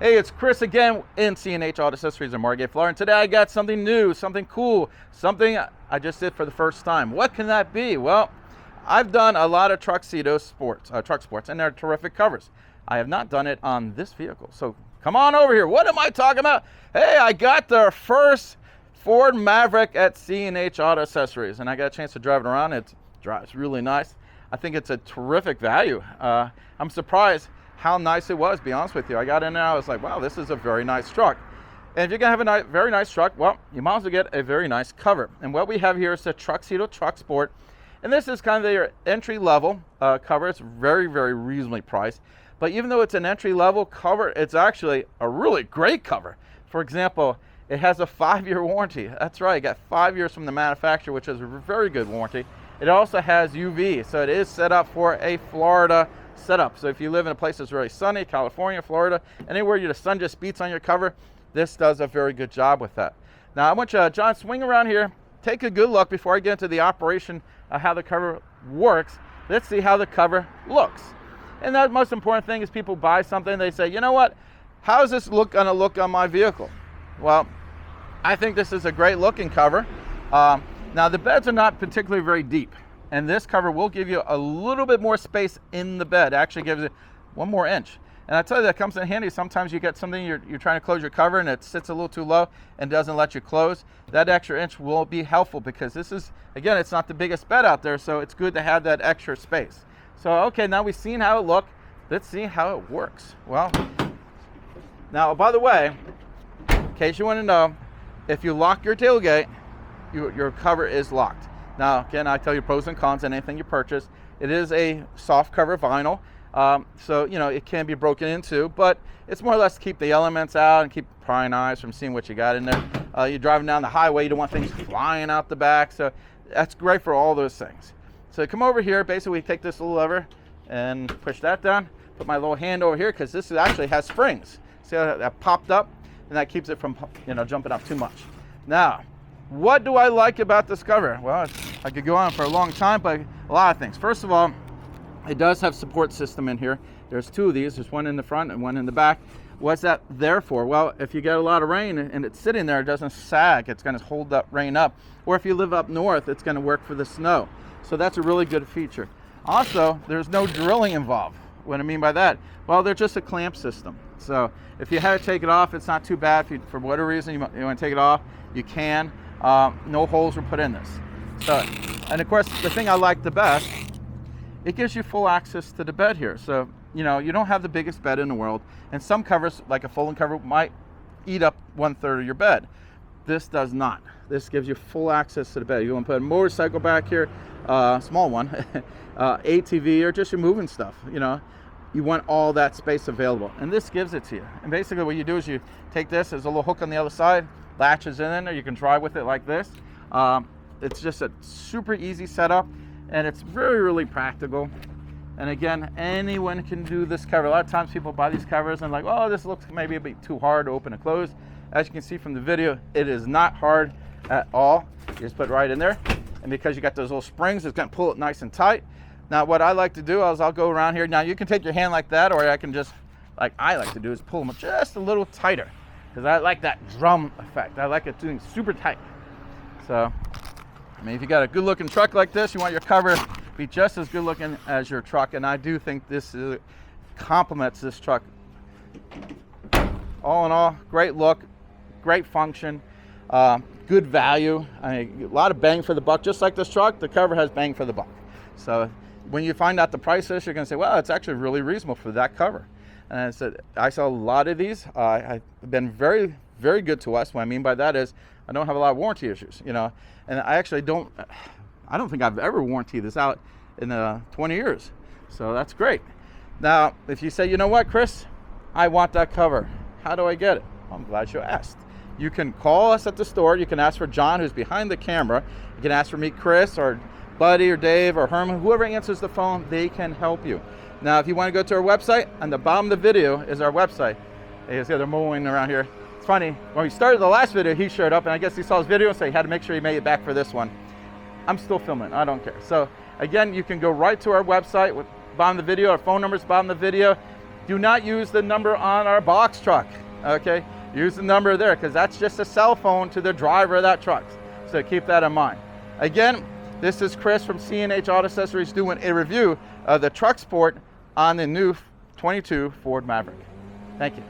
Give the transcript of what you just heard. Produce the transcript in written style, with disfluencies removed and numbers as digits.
Hey, it's Chris again in C&H Auto Accessories in Margate, Florida. And today I got something new, something cool, something I just did for the first time. What can that be? Well, I've done a lot of Truxedo Truxports, and they're terrific covers. I have not done it on this vehicle. So come on over here. What am I talking about? Hey, I got the first Ford Maverick at C&H Auto Accessories, and I got a chance to drive it around. It drives really nice. I think it's a terrific value. I'm surprised how nice it was, to be honest with you. I got in there, I was like, wow, this is a very nice truck. And if you're gonna have a very nice truck, well, you might as well get a very nice cover. And what we have here is the Truxedo Truxport. And this is kind of their entry level cover. It's very, very reasonably priced. But even though it's an entry level cover, it's actually a really great cover. For example, it has a 5-year warranty. That's right, you got 5 years from the manufacturer, which is a very good warranty. It also has UV, so it is set up for a Florida setup. So if you live in a place that's really sunny, California, Florida, anywhere the sun just beats on your cover, this does a very good job with that. Now I want you, John, swing around here, take a good look before I get into the operation of how the cover works. Let's see how the cover looks. And the most important thing is people buy something, they say, you know what, how is this gonna look on my vehicle? Well, I think this is a great looking cover. Now the beds are not particularly very deep, and this cover will give you a little bit more space in the bed. It actually gives it 1 more inch. And I tell you, that comes in handy. Sometimes you get something, you're trying to close your cover and it sits a little too low and doesn't let you close. That extra inch will be helpful because this is, again, it's not the biggest bed out there, so it's good to have that extra space. So, okay, now we've seen how it looks. Let's see how it works. Well, now, by the way, in case you want to know, if you lock your tailgate, your cover is locked. Now, again, I tell you pros and cons on anything you purchase. It is a soft cover vinyl, so you know it can be broken into, but it's more or less to keep the elements out and keep prying eyes from seeing what you got in there. You're driving down the highway, you don't want things flying out the back, so that's great for all those things. So come over here, basically take this little lever and push that down. Put my little hand over here because this actually has springs. See how that popped up, and that keeps it from jumping up too much. Now, what do I like about this cover? Well, I could go on for a long time, but a lot of things. First of all, it does have support system in here. There's 2 of these. There's one in the front and one in the back. What's that there for? Well, if you get a lot of rain and it's sitting there, it doesn't sag. It's going to hold that rain up. Or if you live up north, it's going to work for the snow. So that's a really good feature. Also, there's no drilling involved. What I mean by that? Well, they're just a clamp system. So if you have to take it off, it's not too bad. If you, for whatever reason you want to take it off, you can. No holes were put in this. So, and of course, the thing I like the best, it gives you full access to the bed here. So, you don't have the biggest bed in the world, and some covers, like a folding cover, might eat up 1/3 of your bed. This does not. This gives you full access to the bed. You want to put a motorcycle back here, small one, ATV, or just your moving stuff, you want all that space available, and this gives it to you. And basically what you do is you take this, there's a little hook on the other side, latches in there, you can drive with it like this. It's just a super easy setup, and it's very, really practical. And again, anyone can do this cover. A lot of times people buy these covers and like, oh, this looks maybe a bit too hard to open and close. As you can see from the video, it is not hard at all. You just put it right in there, and because you got those little springs, it's gonna pull it nice and tight. Now what I like to do is I'll go around here. Now you can take your hand like that, or I can just, like I like to do, is pull them just a little tighter, because I like that drum effect. I like it doing super tight. So, I mean, if you got a good looking truck like this, you want your cover to be just as good looking as your truck, and I do think this complements this truck. All in all, great look, great function, good value. I mean, a lot of bang for the buck. Just like this truck, the cover has bang for the buck. So when you find out the price is, you're going to say, well, it's actually really reasonable for that cover. And I said, I saw a lot of these. I've been very, very good to us. What I mean by that is I don't have a lot of warranty issues, and I actually don't think I've ever warranted this out in 20 years. So that's great. Now, if you say, you know what, Chris, I want that cover. How do I get it? Well, I'm glad you asked. You can call us at the store. You can ask for John, who's behind the camera. You can ask for me, Chris, or Buddy, or Dave, or Herman. Whoever answers the phone, they can help you. Now, if you want to go to our website, on the bottom of the video is our website. You see they're mowing around here. It's funny, when we started the last video, he showed up, and I guess he saw his video, so he had to make sure he made it back for this one. I'm still filming, I don't care. So again, you can go right to our website with bottom of the video. Our phone number's bottom of the video. Do not use the number on our box truck, okay? Use the number there, because that's just a cell phone to the driver of that truck. So keep that in mind. Again, this is Chris from C&H Auto Accessories doing a review of the Truxport on the new 22 Ford Maverick. Thank you.